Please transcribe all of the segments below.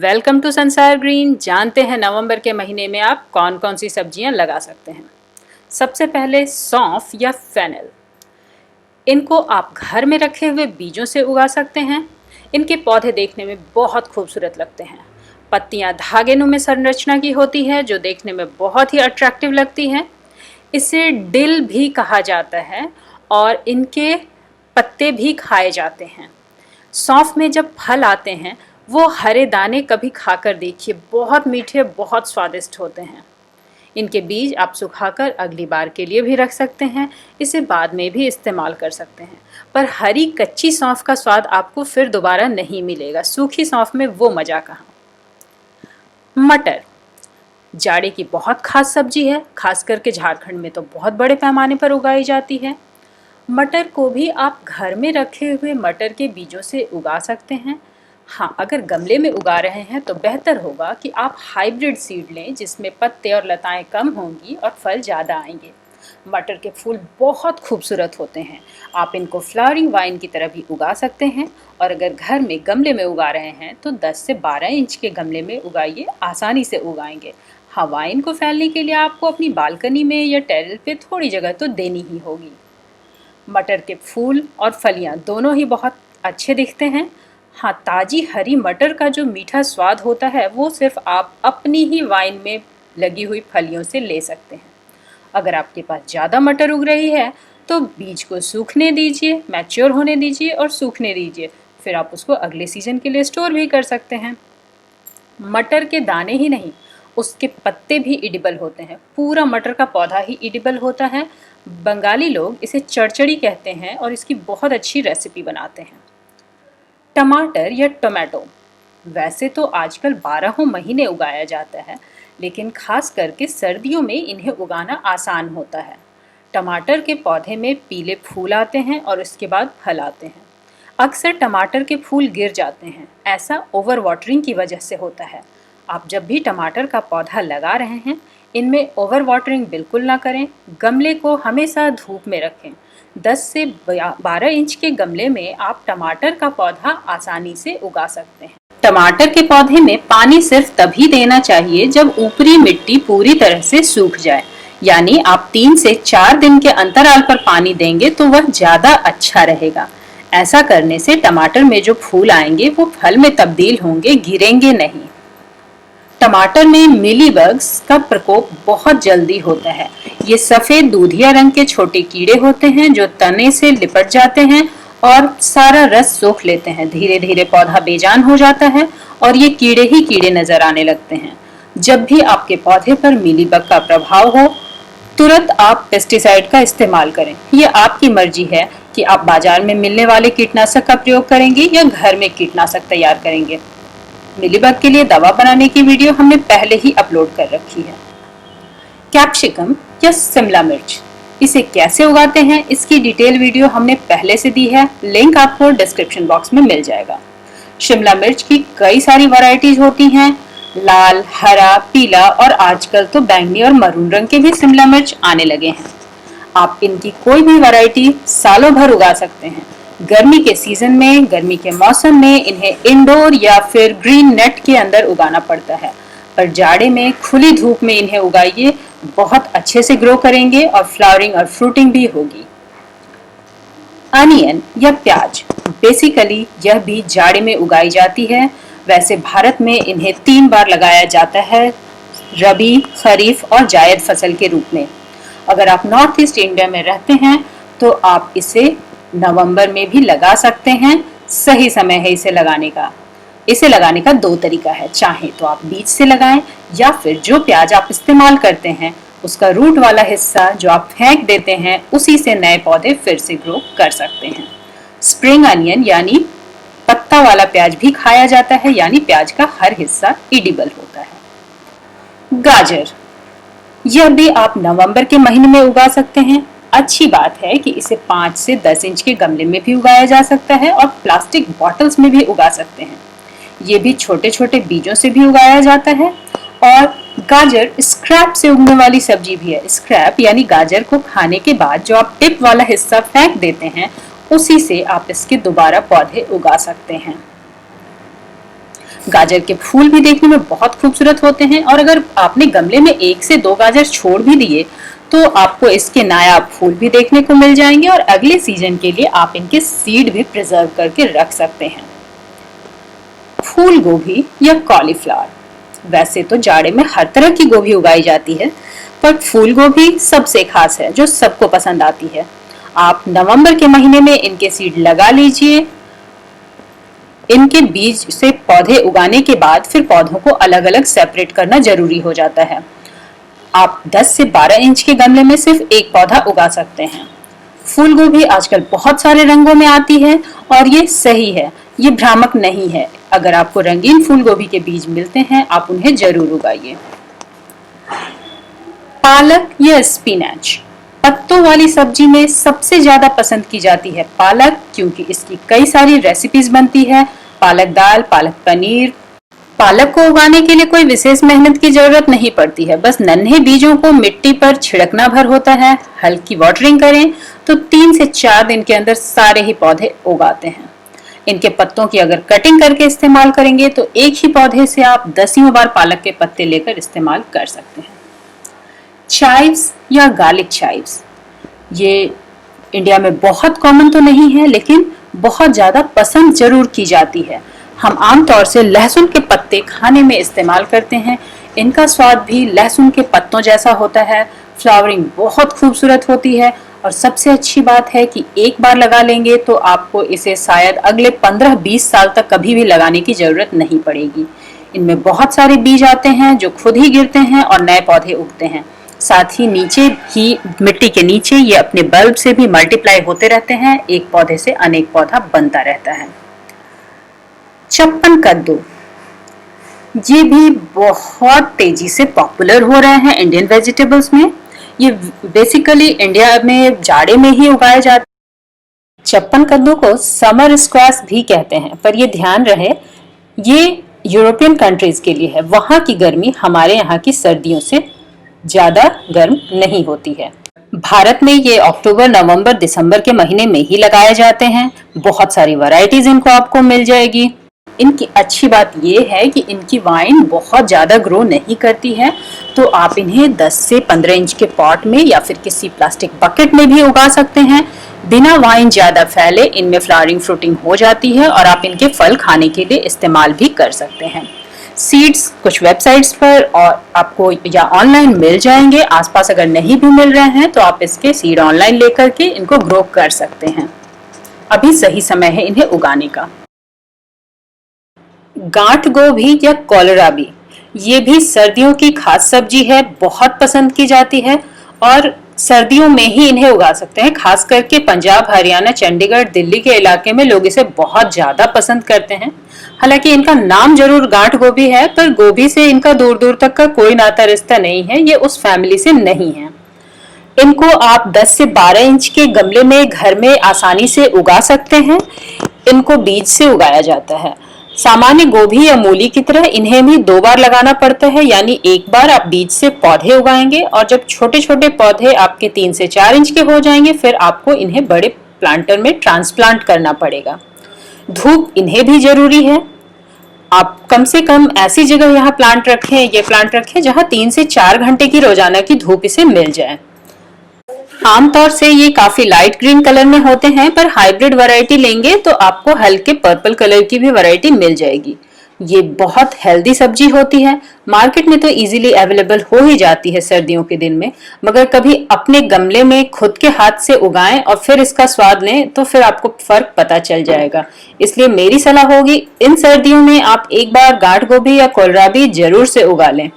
Welcome to संसार green. जानते हैं नवंबर के महीने में आप कौन कौन सी सब्जियां लगा सकते हैं। सबसे पहले सौंफ या फेनल। इनको आप घर में रखे हुए बीजों से उगा सकते हैं। इनके पौधे देखने में बहुत खूबसूरत लगते हैं। पत्तियां धागेनुमा संरचना की होती है जो देखने में बहुत ही अट्रैक्टिव लगती है। इसे डिल भी कहा जाता है और इनके पत्ते भी खाए जाते हैं। सौंफ में जब फल आते हैं वो हरे दाने कभी खाकर देखिए, बहुत मीठे, बहुत स्वादिष्ट होते हैं। इनके बीज आप सुखाकर अगली बार के लिए भी रख सकते हैं। इसे बाद में भी इस्तेमाल कर सकते हैं, पर हरी कच्ची सौंफ का स्वाद आपको फिर दोबारा नहीं मिलेगा। सूखी सौंफ में वो मज़ा कहाँ। मटर जाड़े की बहुत खास सब्जी है, खास करके झारखंड में तो बहुत बड़े पैमाने पर उगाई जाती है। मटर को भी आप घर में रखे हुए मटर के बीजों से उगा सकते हैं। हाँ, अगर गमले में उगा रहे हैं तो बेहतर होगा कि आप हाइब्रिड सीड लें जिसमें पत्ते और लताएं कम होंगी और फल ज़्यादा आएंगे। मटर के फूल बहुत खूबसूरत होते हैं। आप इनको फ्लावरिंग वाइन की तरह भी उगा सकते हैं, और अगर घर में गमले में उगा रहे हैं तो 10 से 12 इंच के गमले में उगाइए, आसानी से उगाएंगे। हाँ, वाइन को फैलने के लिए आपको अपनी बालकनी में या टेरेस पे थोड़ी जगह तो देनी ही होगी। मटर के फूल और फलियाँ दोनों ही बहुत अच्छे दिखते हैं। हाँ, ताज़ी हरी मटर का जो मीठा स्वाद होता है वो सिर्फ आप अपनी ही वाइन में लगी हुई फलियों से ले सकते हैं। अगर आपके पास ज़्यादा मटर उग रही है तो बीज को सूखने दीजिए, मैच्योर होने दीजिए और सूखने दीजिए। फिर आप उसको अगले सीजन के लिए स्टोर भी कर सकते हैं। मटर के दाने ही नहीं, उसके पत्ते भी एडिबल होते हैं। पूरा मटर का पौधा ही एडिबल होता है। बंगाली लोग इसे चड़चड़ी कहते हैं और इसकी बहुत अच्छी रेसिपी बनाते हैं। टमाटर या टोमेटो वैसे तो आजकल 12 महीने उगाया जाता है, लेकिन खास करके सर्दियों में इन्हें उगाना आसान होता है। टमाटर के पौधे में पीले फूल आते हैं और इसके बाद फल आते हैं। अक्सर टमाटर के फूल गिर जाते हैं, ऐसा ओवर वाटरिंग की वजह से होता है। आप जब भी टमाटर का पौधा लगा रहे हैं इनमें ओवर वाटरिंग बिल्कुल ना करें। गमले को हमेशा धूप में रखें। 10 से 12 इंच के गमले में आप टमाटर का पौधा आसानी से उगा सकते हैं। टमाटर के पौधे में पानी सिर्फ तभी देना चाहिए जब ऊपरी मिट्टी पूरी तरह से सूख जाए, यानी आप 3 से 4 दिन के अंतराल पर पानी देंगे तो वह ज़्यादा अच्छा रहेगा। ऐसा करने से टमाटर में जो फूल आएंगे वो फल में तब्दील होंगे, गिरेंगे नहीं। टमाटर में मिलीबग्स का प्रकोप बहुत जल्दी होता है। ये सफ़ेद दूधिया रंग के छोटे कीड़े होते हैं जो तने से लिपट जाते हैं और सारा रस सोख लेते हैं। धीरे धीरे पौधा बेजान हो जाता है और ये कीड़े ही कीड़े नजर आने लगते हैं। जब भी आपके पौधे पर मिलीबग का प्रभाव हो तुरंत आप पेस्टिसाइड का इस्तेमाल करें। ये आपकी मर्जी है कि आप बाजार में मिलने वाले कीटनाशक का प्रयोग करेंगे या घर में कीटनाशक तैयार करेंगे। मिलीबग के लिए दवा बनाने की वीडियो हमने पहले ही अपलोड कर रखी है। कैप्सिकम या शिमला मिर्च, इसे कैसे उगाते हैं इसकी डिटेल वीडियो हमने पहले से दी है, लिंक आपको डिस्क्रिप्शन बॉक्स में मिल जाएगा। शिमला मिर्च की कई सारी वैरायटीज होती हैं, लाल, हरा, पीला और आजकल तो बैंगनी और मरून रंग के भी शिमला मिर्च आने लगे हैं। आप इनकी कोई भी वैरायटी सालों भर उगा सकते हैं। गर्मी के सीजन में, गर्मी के मौसम में इन्हें इंडोर या फिर ग्रीन नेट के अंदर उगाना पड़ता है, पर जाड़े में खुली धूप में इन्हें उगाइए, बहुत अच्छे से ग्रो करेंगे और फ्लावरिंग और फ्रूटिंग भी होगी। अनियन या प्याज, बेसिकली यह भी जाड़े में उगाई जाती है। वैसे भारत में इन्हें 3 बार लगाया जाता है, रबी, खरीफ और जायद फसल के रूप में। अगर आप नॉर्थ ईस्ट इंडिया में रहते हैं तो आप इसे नवंबर में भी लगा सकते हैं। सही समय है इसे लगाने का। इसे लगाने का 2 तरीका है, चाहे तो आप बीज से लगाएं या फिर जो प्याज आप इस्तेमाल करते हैं उसका रूट वाला हिस्सा जो आप फेंक देते हैं उसी से नए पौधे फिर से ग्रो कर सकते हैं। स्प्रिंग अनियन यानी पत्ता वाला प्याज भी खाया जाता है, यानी प्याज का हर हिस्सा एडिबल होता है। गाजर, यह भी आप नवंबर के महीने में उगा सकते हैं। अच्छी बात है कि इसे 5 से 10 इंच के गमले में भी उगाया जा सकता है और प्लास्टिक बॉटल्स में भी उगा सकते हैं। ये भी छोटे छोटे बीजों से भी उगाया जाता है। और गाजर स्क्रैप से उगने वाली सब्जी भी है। स्क्रैप यानी गाजर को खाने के बाद जो आप टिप वाला हिस्सा फेंक देते हैं उसी से आप इसके दोबारा पौधे उगा सकते हैं। गाजर के फूल भी देखने में बहुत खूबसूरत होते हैं और अगर आपने गमले में 1 से 2 गाजर छोड़ भी दिए तो आपको इसके नायाब फूल भी देखने को मिल जाएंगे और अगले सीजन के लिए आप इनके सीड भी प्रिजर्व करके रख सकते हैं। फूल गोभी या कॉलीफ्लावर, वैसे तो जाड़े में हर तरह की गोभी उगाई जाती है, पर फूल गोभी सबसे खास है जो सबको पसंद आती है। आप नवंबर के महीने में इनके सीड लगा लीजिए। इनके बीज से पौधे उगाने के बाद फिर पौधों को अलग अलग सेपरेट करना जरूरी हो जाता है। आप 10 से 12 इंच के गमले में सिर्फ एक पौधा उगा सकते हैं। फूल गोभी आजकल बहुत सारे रंगों में आती है और ये सही है, ये भ्रामक नहीं है। अगर आपको रंगीन फूल गोभी के बीज मिलते हैं आप उन्हें जरूर उगाइए। पालक या स्पिनच, पत्तों वाली सब्जी में सबसे ज्यादा पसंद की जाती है पालक, क्योंकि इसकी कई सारी रेसिपीज बनती है। पालक दाल, पालक पनीर। पालक को उगाने के लिए कोई विशेष मेहनत की जरूरत नहीं पड़ती है, बस नन्हे बीजों को मिट्टी पर छिड़कना भर होता है। हल्की वाटरिंग करें तो 3 से 4 दिन के अंदर सारे ही पौधे उगाते हैं। इनके पत्तों की अगर कटिंग करके इस्तेमाल करेंगे तो एक ही पौधे से आप 10 बार पालक के पत्ते लेकर इस्तेमाल कर सकते हैं। चाइव्स या गार्लिक चाइव्स, ये इंडिया में बहुत कॉमन तो नहीं है लेकिन बहुत ज्यादा पसंद जरूर की जाती है। हम आमतौर से लहसुन के पत्ते खाने में इस्तेमाल करते हैं। इनका स्वाद भी लहसुन के पत्तों जैसा होता है। फ्लावरिंग बहुत खूबसूरत होती है और सबसे अच्छी बात है कि एक बार लगा लेंगे तो आपको इसे शायद अगले 15-20 साल तक कभी भी लगाने की जरूरत नहीं पड़ेगी। इनमें बहुत सारे बीज आते हैं जो खुद ही गिरते हैं और नए पौधे उगते हैं। साथ ही नीचे ही मिट्टी के नीचे ये अपने बल्ब से भी मल्टीप्लाई होते रहते हैं। एक पौधे से अनेक पौधा बनता रहता है। चप्पन कद्दू, ये भी बहुत तेजी से पॉपुलर हो रहे हैं इंडियन वेजिटेबल्स में। ये बेसिकली इंडिया में जाड़े में ही उगाए जाते हैं। चप्पन कद्दू को समर स्क्वाश भी कहते हैं, पर ये ध्यान रहे ये यूरोपियन कंट्रीज के लिए है। वहां की गर्मी हमारे यहाँ की सर्दियों से ज्यादा गर्म नहीं होती है। भारत में ये अक्टूबर, नवंबर, दिसंबर के महीने में ही लगाए जाते हैं। बहुत सारी वैरायटीज इनको आपको मिल जाएगी। इनकी अच्छी बात ये है कि इनकी वाइन बहुत ज्यादा ग्रो नहीं करती है, तो आप इन्हें 10 से 15 इंच के पॉट में या फिर किसी प्लास्टिक बकेट में भी उगा सकते हैं। बिना वाइन ज्यादा फैले इनमें फ्लावरिंग फ्रूटिंग हो जाती है और आप इनके फल खाने के लिए इस्तेमाल भी कर सकते हैं। सीड्स कुछ वेबसाइट्स पर और आपको या ऑनलाइन मिल जाएंगे। आसपास अगर नहीं भी मिल रहे हैं तो आप इसके सीड ऑनलाइन लेकर के इनको ग्रो कर सकते हैं। अभी सही समय है इन्हें उगाने का। गांठ गोभी या कोलराबी, ये भी सर्दियों की खास सब्जी है, बहुत पसंद की जाती है और सर्दियों में ही इन्हें उगा सकते हैं। खास करके पंजाब, हरियाणा, चंडीगढ़, दिल्ली के इलाके में लोग इसे बहुत ज्यादा पसंद करते हैं। हालांकि इनका नाम जरूर गांठ गोभी है, पर गोभी से इनका दूर दूर तक का कोई नाता रिश्ता नहीं है। ये उस फैमिली से नहीं है। इनको आप 10 से 12 इंच के गमले में घर में आसानी से उगा सकते हैं। इनको बीज से उगाया जाता है। सामान्य गोभी या मूली की तरह इन्हें भी 2 बार लगाना पड़ता है, यानी एक बार आप बीज से पौधे उगाएंगे और जब छोटे छोटे पौधे आपके 3 से 4 इंच के हो जाएंगे फिर आपको इन्हें बड़े प्लांटर में ट्रांसप्लांट करना पड़ेगा। धूप इन्हें भी जरूरी है। आप कम से कम ऐसी जगह यहाँ ये प्लांट रखें जहाँ 3 से 4 घंटे की रोजाना की धूप इसे मिल जाए। आमतौर से ये काफी लाइट ग्रीन कलर में होते हैं, पर हाइब्रिड वैरायटी लेंगे तो आपको हल्के पर्पल कलर की भी वैरायटी मिल जाएगी। ये बहुत हेल्दी सब्जी होती है। मार्केट में तो इजीली अवेलेबल हो ही जाती है सर्दियों के दिन में, मगर कभी अपने गमले में खुद के हाथ से उगाएं और फिर इसका स्वाद लें तो फिर आपको फर्क पता चल जाएगा। इसलिए मेरी सलाह होगी इन सर्दियों में आप एक बार गांठ गोभी या कोलराबी जरूर से उगा लें।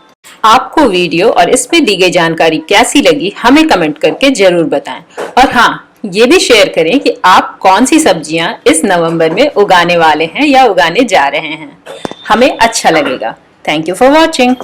आपको वीडियो और इसमें दी गई जानकारी कैसी लगी हमें कमेंट करके जरूर बताएं और हाँ, ये भी शेयर करें कि आप कौन सी सब्जियां इस नवंबर में उगाने वाले हैं या उगाने जा रहे हैं। हमें अच्छा लगेगा। Thank you for watching.